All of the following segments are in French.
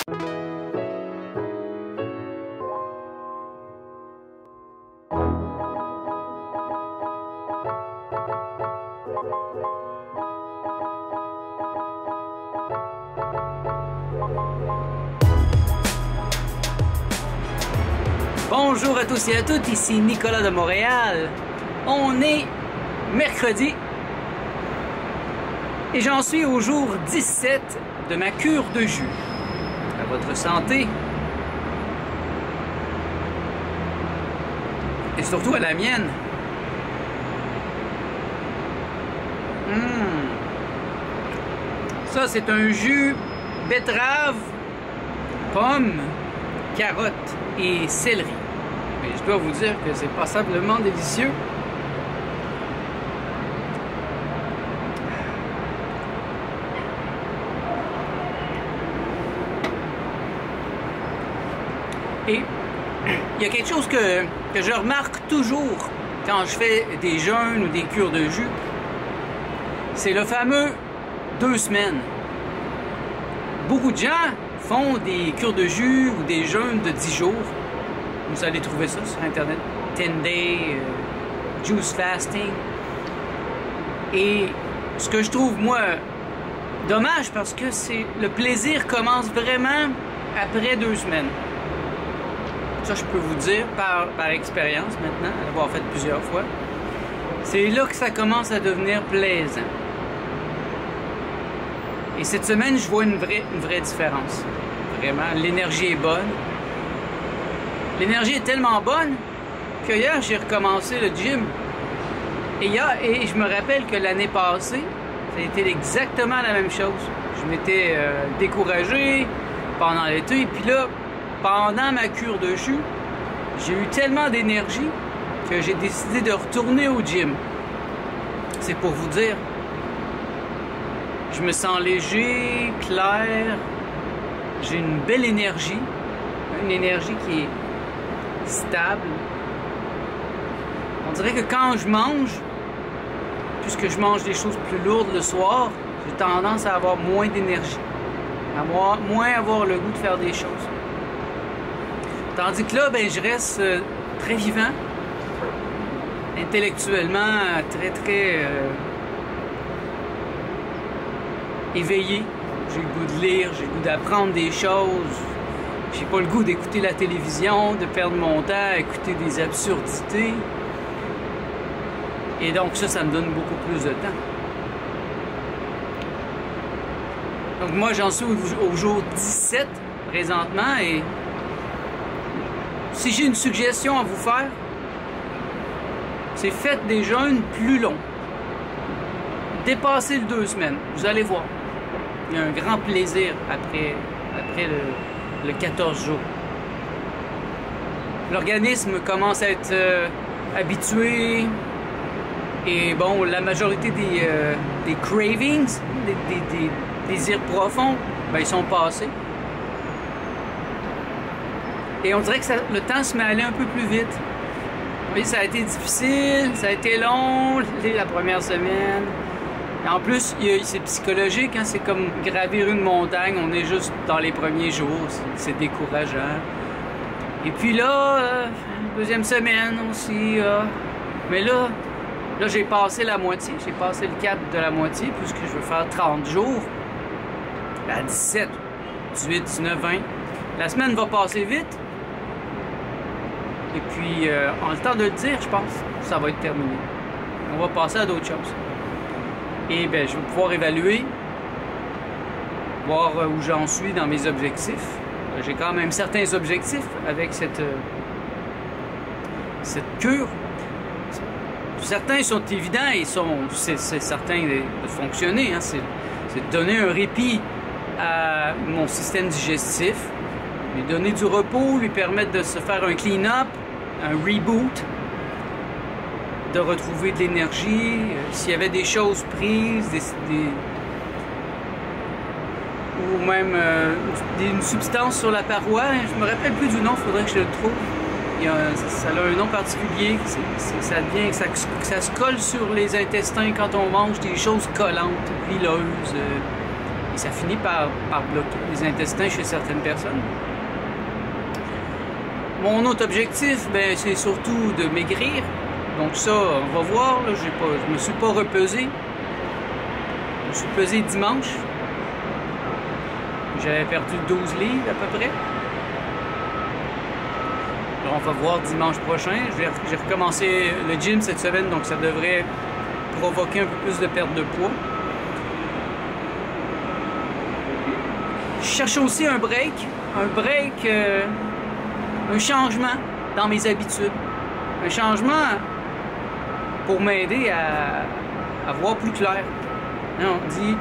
Bonjour à tous et à toutes, ici Nicolas de Montréal. On est mercredi et j'en suis au jour 17 de ma cure de jus. À votre santé et surtout à la mienne. Ça, c'est un jus betterave, pomme, carotte et céleri. Mais je dois vous dire que c'est passablement délicieux. Et il y a quelque chose que je remarque toujours quand je fais des jeûnes ou des cures de jus. C'est le fameux 2 semaines. Beaucoup de gens font des cures de jus ou des jeûnes de 10 jours. Vous allez trouver ça sur Internet. 10-day, juice fasting. Et ce que je trouve, moi, dommage, parce que le plaisir commence vraiment après 2 semaines. Ça, je peux vous dire par expérience maintenant, avoir fait plusieurs fois. C'est là que ça commence à devenir plaisant. Et cette semaine, je vois une vraie différence. Vraiment, l'énergie est bonne. L'énergie est tellement bonne que hier, j'ai recommencé le gym. Et je me rappelle que l'année passée, ça a été exactement la même chose. Je m'étais découragé pendant l'été. Et puis là, pendant ma cure de jus, j'ai eu tellement d'énergie que j'ai décidé de retourner au gym. C'est pour vous dire. Je me sens léger, clair. J'ai une belle énergie. Une énergie qui est stable. On dirait que quand je mange, puisque je mange des choses plus lourdes le soir, j'ai tendance à avoir moins d'énergie. Moins avoir le goût de faire des choses. Tandis que là, ben, je reste très vivant. Intellectuellement, très éveillé. J'ai le goût de lire, j'ai le goût d'apprendre des choses. J'ai pas le goût d'écouter la télévision, de perdre mon temps à écouter des absurdités. Et donc ça me donne beaucoup plus de temps. Donc moi, j'en suis au jour 17 présentement et si j'ai une suggestion à vous faire, c'est faites des jeûnes plus longs. Dépassez le 2 semaines, vous allez voir. Il y a un grand plaisir après le 14 jours. L'organisme commence à être habitué et bon, la majorité des cravings, des désirs profonds, ben, ils sont passés. Et on dirait que le temps se met à aller un peu plus vite. Oui, ça a été difficile, ça a été long, la première semaine. Et en plus, c'est psychologique, hein, c'est comme gravir une montagne, on est juste dans les premiers jours, c'est décourageant. Et puis là, deuxième semaine aussi, mais là j'ai passé la moitié, j'ai passé le cap de la moitié, puisque je veux faire 30 jours, à 17, 18, 19, 20. La semaine va passer vite, et puis, en le temps de le dire, je pense, ça va être terminé. On va passer à d'autres choses. Et bien, je vais pouvoir évaluer, voir où j'en suis dans mes objectifs. J'ai quand même certains objectifs avec cette cure. Certains sont évidents et c'est certain de fonctionner. Hein. C'est de donner un répit à mon système digestif, lui donner du repos, lui permettre de se faire un clean-up, un reboot, de retrouver de l'énergie, s'il y avait des choses prises, ou même une substance sur la paroi, je me rappelle plus du nom, il faudrait que je le trouve. Ça a un nom particulier, ça devient que ça se colle sur les intestins quand on mange des choses collantes, huileuses. ça finit par bloquer les intestins chez certaines personnes. Mon autre objectif, ben, c'est surtout de maigrir. Donc ça, on va voir. Là, je me suis pas repesé. Je me suis pesé dimanche. J'avais perdu 12 livres à peu près. Alors, on va voir dimanche prochain. J'ai recommencé le gym cette semaine, donc ça devrait provoquer un peu plus de perte de poids. Je cherche aussi un break, un changement dans mes habitudes. Un changement pour m'aider à voir plus clair. On dit,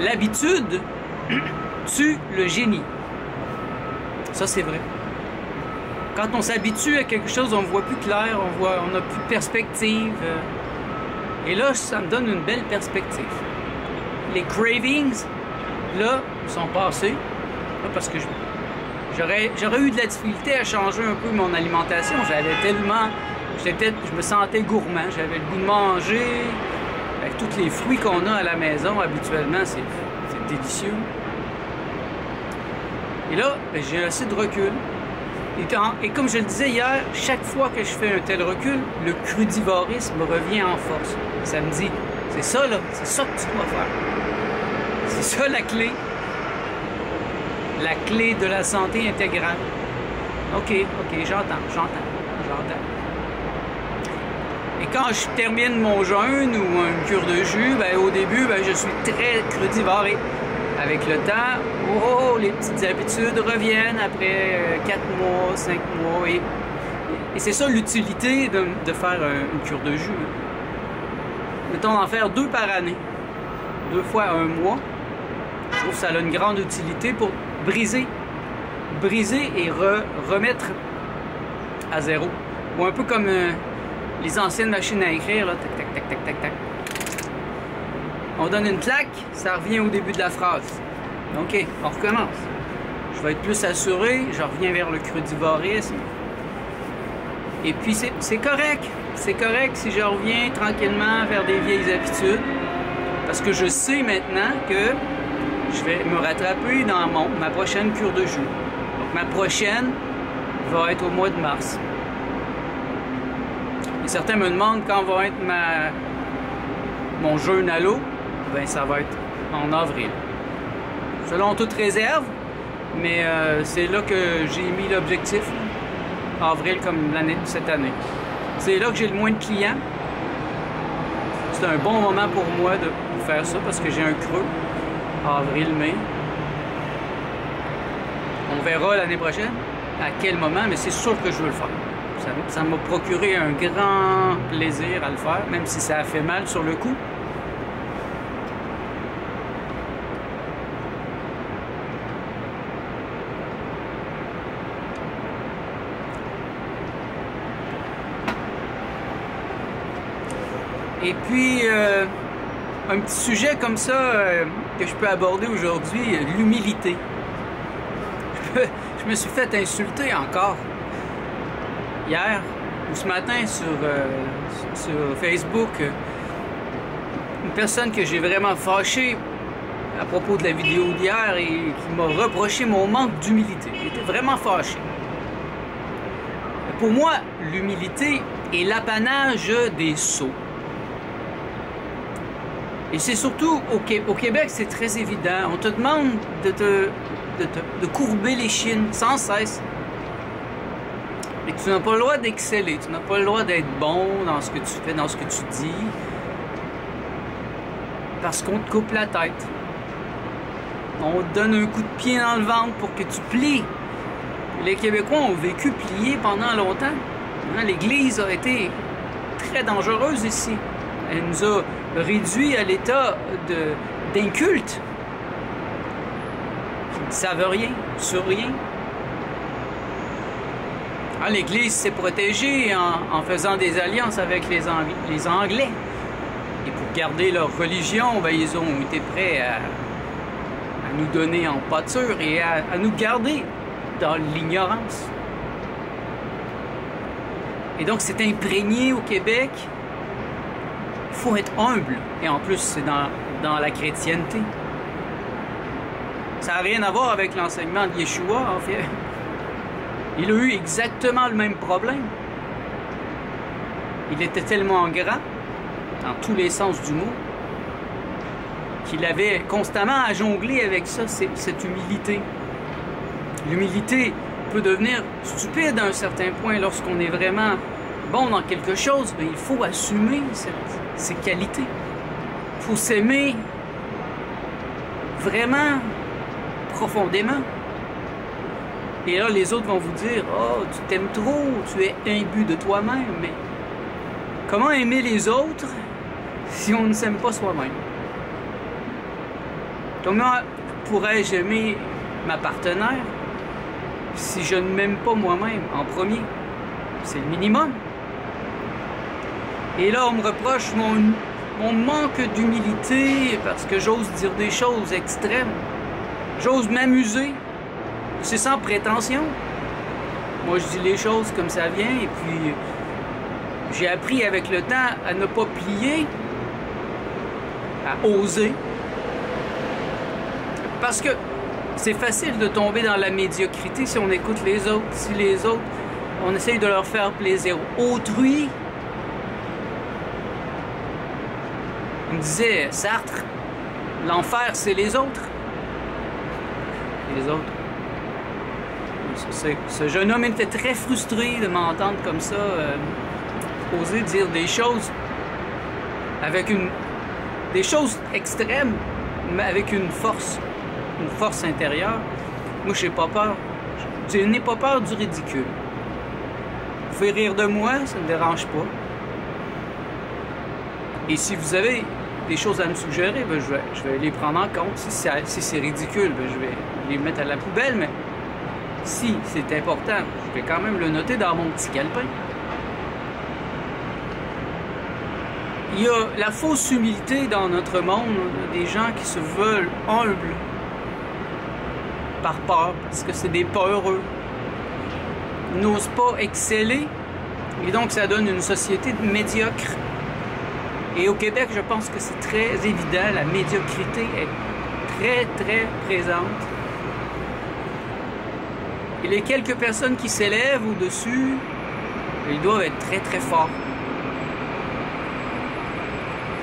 l'habitude tue le génie. Ça, c'est vrai. Quand on s'habitue à quelque chose, on voit plus clair, on n'a plus de perspective. Et là, ça me donne une belle perspective. Les cravings, là, sont passés. Là, parce que j'aurais eu de la difficulté à changer un peu mon alimentation. Je me sentais gourmand. J'avais le goût de manger. Avec tous les fruits qu'on a à la maison, habituellement, c'est délicieux. Et là, ben, j'ai assez de recul. Et comme je le disais hier, chaque fois que je fais un tel recul, le crudivorisme revient en force. Ça me dit, c'est ça là, c'est ça que tu dois faire. C'est ça la clé. La clé de la santé intégrale. OK, j'entends. Et quand je termine mon jeûne ou une cure de jus, ben, au début, ben, je suis très crudivore. Avec le temps, les petites habitudes reviennent après 4 mois, 5 mois. Et c'est ça l'utilité de faire une cure de jus. Mettons d'en faire 2 par année. 2 fois un mois. Je trouve que ça a une grande utilité pour briser et remettre à zéro. Ou un peu comme les anciennes machines à écrire, là. Tac. On donne une claque, ça revient au début de la phrase. OK, on recommence. Je vais être plus assuré, je reviens vers le crudivorisme. Et puis c'est correct. C'est correct si je reviens tranquillement vers des vieilles habitudes. Parce que je sais maintenant que je vais me rattraper dans ma prochaine cure de jus. Donc ma prochaine va être au mois de mars. Et certains me demandent quand va être mon jeûne à l'eau. Ben, ça va être en avril. Selon toute réserve, mais c'est là que j'ai mis l'objectif. Avril comme cette année. C'est là que j'ai le moins de clients. C'est un bon moment pour moi de faire ça parce que j'ai un creux. Avril, mai. On verra l'année prochaine à quel moment, mais c'est sûr que je veux le faire. Ça m'a procuré un grand plaisir à le faire, même si ça a fait mal sur le coup. Et puis, un petit sujet comme ça que je peux aborder aujourd'hui, l'humilité. Je me suis fait insulter encore hier ou ce matin sur Facebook. Une personne que j'ai vraiment fâchée à propos de la vidéo d'hier et qui m'a reproché mon manque d'humilité. J'étais vraiment fâché. Pour moi, l'humilité est l'apanage des sots. Et c'est surtout au Québec, c'est très évident. On te demande de courber les chines sans cesse. Et tu n'as pas le droit d'exceller. Tu n'as pas le droit d'être bon dans ce que tu fais, dans ce que tu dis. Parce qu'on te coupe la tête. On te donne un coup de pied dans le ventre pour que tu plies. Les Québécois ont vécu pliés pendant longtemps. L'Église a été très dangereuse ici. Elle nous a réduits à l'état d'inculte. Qui ne savent rien, sur rien. L'Église s'est protégée en faisant des alliances avec les Anglais. Et pour garder leur religion, ben, ils ont été prêts à nous donner en pâture et à nous garder dans l'ignorance. Et donc, c'est imprégné au Québec. Il faut être humble. Et en plus, c'est dans la chrétienté. Ça n'a rien à voir avec l'enseignement de Yeshua, en fait. Il a eu exactement le même problème. Il était tellement grand, dans tous les sens du mot, qu'il avait constamment à jongler avec ça, cette humilité. L'humilité peut devenir stupide à un certain point lorsqu'on est vraiment bon dans quelque chose, mais il faut assumer ces qualités. Il faut s'aimer vraiment profondément. Et là, les autres vont vous dire « Oh, tu t'aimes trop, tu es imbu de toi-même. » Mais comment aimer les autres si on ne s'aime pas soi-même? Comment pourrais-je aimer ma partenaire si je ne m'aime pas moi-même en premier? C'est le minimum. Et là, on me reproche mon manque d'humilité parce que j'ose dire des choses extrêmes. J'ose m'amuser. C'est sans prétention. Moi, je dis les choses comme ça vient et puis j'ai appris avec le temps à ne pas plier, à oser. Parce que c'est facile de tomber dans la médiocrité si on écoute les autres. Si les autres, on essaye de leur faire plaisir. Autrui, il me disait Sartre, l'enfer, c'est les autres. Les autres. Ce jeune homme était très frustré de m'entendre comme ça, oser dire des choses avec des choses extrêmes, mais avec une force intérieure. Moi, je n'ai pas peur. Je n'ai pas peur du ridicule. Vous pouvez rire de moi, ça ne me dérange pas. Et si vous avez des choses à me suggérer, ben je vais les prendre en compte. Si c'est ridicule, ben je vais les mettre à la poubelle, mais si c'est important, je vais quand même le noter dans mon petit calepin. Il y a la fausse humilité dans notre monde, des gens qui se veulent humbles par peur, parce que c'est des peureux. Ils n'osent pas exceller, et donc ça donne une société médiocre. Et au Québec, je pense que c'est très évident, la médiocrité est très, très présente. Et les quelques personnes qui s'élèvent au-dessus, ils doivent être très, très forts.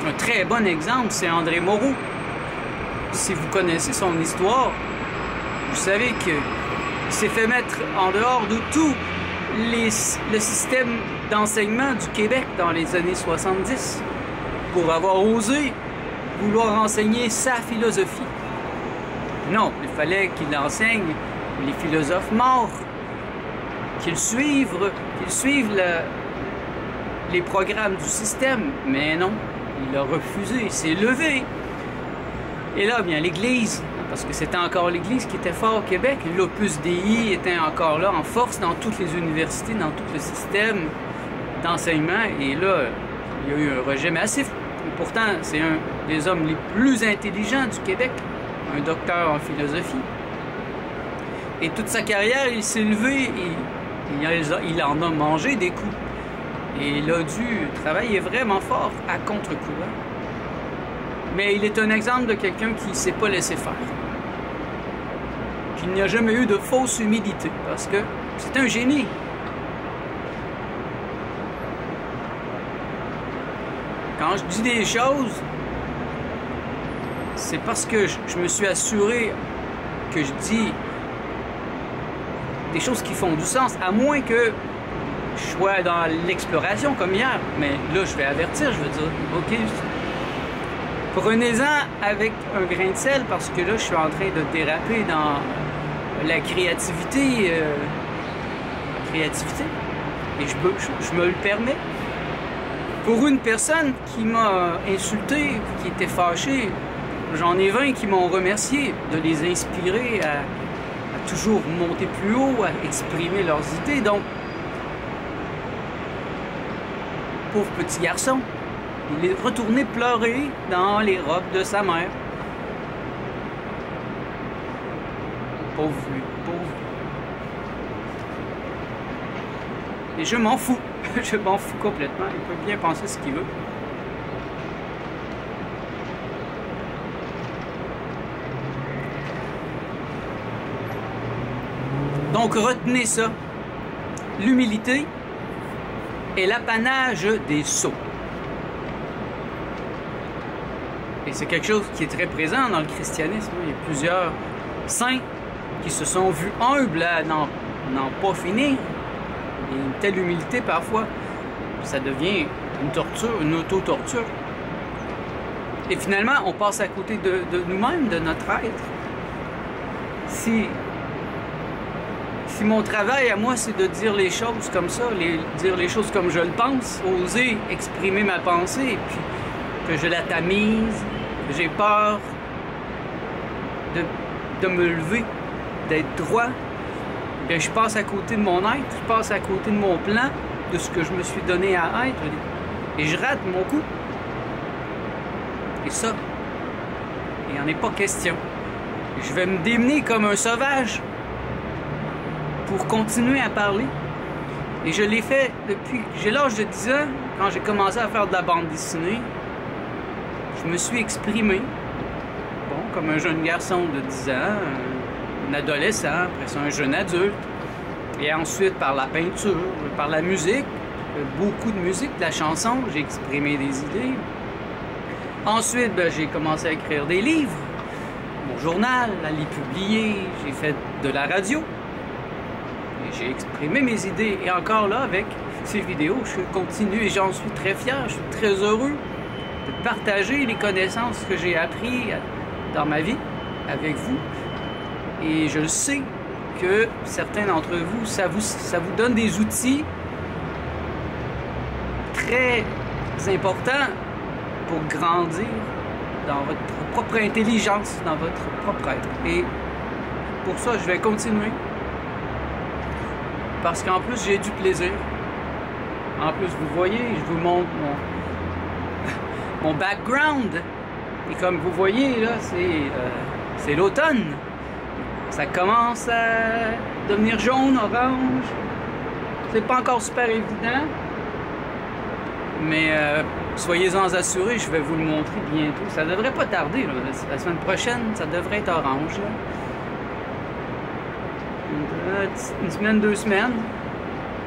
Un très bon exemple, c'est André Moreau. Si vous connaissez son histoire, vous savez qu'il s'est fait mettre en dehors de tout le système d'enseignement du Québec dans les années 70 pour avoir osé vouloir enseigner sa philosophie. Non, il fallait qu'il enseigne les philosophes morts, qu'ils suivent les programmes du système. Mais non, il a refusé, il s'est levé. Et là, bien, l'Église, parce que c'était encore l'Église qui était forte au Québec, l'Opus Dei était encore là en force dans toutes les universités, dans tout le système d'enseignement. Et là, il y a eu un rejet massif. Et pourtant, c'est un des hommes les plus intelligents du Québec, un docteur en philosophie. Et toute sa carrière, il s'est levé et il en a mangé des coups. Et il a dû travailler vraiment fort à contre-courant. Mais il est un exemple de quelqu'un qui ne s'est pas laissé faire. Qu'il n'y a jamais eu de fausse humilité, parce que c'est un génie. Quand je dis des choses, c'est parce que je me suis assuré que je dis des choses qui font du sens, à moins que je sois dans l'exploration comme hier. Mais là, je vais avertir, je veux dire, OK, prenez-en avec un grain de sel, parce que là, je suis en train de déraper dans la créativité. Et je me le permets. Pour une personne qui m'a insulté, qui était fâchée, j'en ai 20 qui m'ont remercié de les inspirer à toujours monter plus haut, à exprimer leurs idées. Donc, pauvre petit garçon, il est retourné pleurer dans les robes de sa mère. Pauvre lui, pauvre. Et je m'en fous. Je m'en fous complètement. Il peut bien penser ce qu'il veut. Donc retenez ça. L'humilité est l'apanage des sots. Et c'est quelque chose qui est très présent dans le christianisme. Il y a plusieurs saints qui se sont vus humbles à n'en pas finir. Et une telle humilité, parfois, ça devient une torture, une auto-torture. Et finalement, on passe à côté de nous-mêmes, de notre être. Si mon travail à moi, c'est de dire les choses comme ça, dire les choses comme je le pense, oser exprimer ma pensée, et puis que je la tamise, que j'ai peur de me lever, d'être droit, bien, je passe à côté de mon être, je passe à côté de mon plan, de ce que je me suis donné à être, et je rate mon coup. Et ça, il n'y en est pas question. Je vais me démener comme un sauvage pour continuer à parler. Et je l'ai fait depuis que j'ai l'âge de 10 ans, quand j'ai commencé à faire de la bande dessinée. Je me suis exprimé, bon, comme un jeune garçon de 10 ans, un adolescent, après ça un jeune adulte, et ensuite par la peinture, par la musique, beaucoup de musique, de la chanson, j'ai exprimé des idées. Ensuite, ben, j'ai commencé à écrire des livres, mon journal, à les publier, j'ai fait de la radio, et j'ai exprimé mes idées. Et encore là, avec ces vidéos, je continue et j'en suis très fier, je suis très heureux de partager les connaissances que j'ai apprises dans ma vie avec vous. Et je sais que certains d'entre vous, ça vous donne des outils très importants pour grandir dans votre propre intelligence, dans votre propre être. Et pour ça, je vais continuer. Parce qu'en plus, j'ai du plaisir. En plus, vous voyez, je vous montre mon background. Et comme vous voyez, là, c'est l'automne. Ça commence à devenir jaune, orange. C'est pas encore super évident. Mais soyez-en assurés, je vais vous le montrer bientôt. Ça devrait pas tarder, là. La semaine prochaine, ça devrait être orange, là. Une semaine, 2 semaines.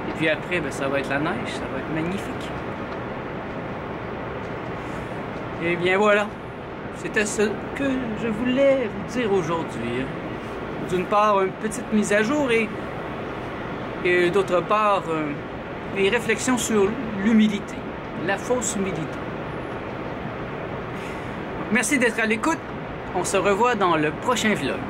Et puis après, ben, ça va être la neige. Ça va être magnifique. Et bien voilà. C'était ce que je voulais vous dire aujourd'hui. D'une part, une petite mise à jour et d'autre part, des réflexions sur l'humilité. La fausse humilité. Donc, merci d'être à l'écoute. On se revoit dans le prochain vlog.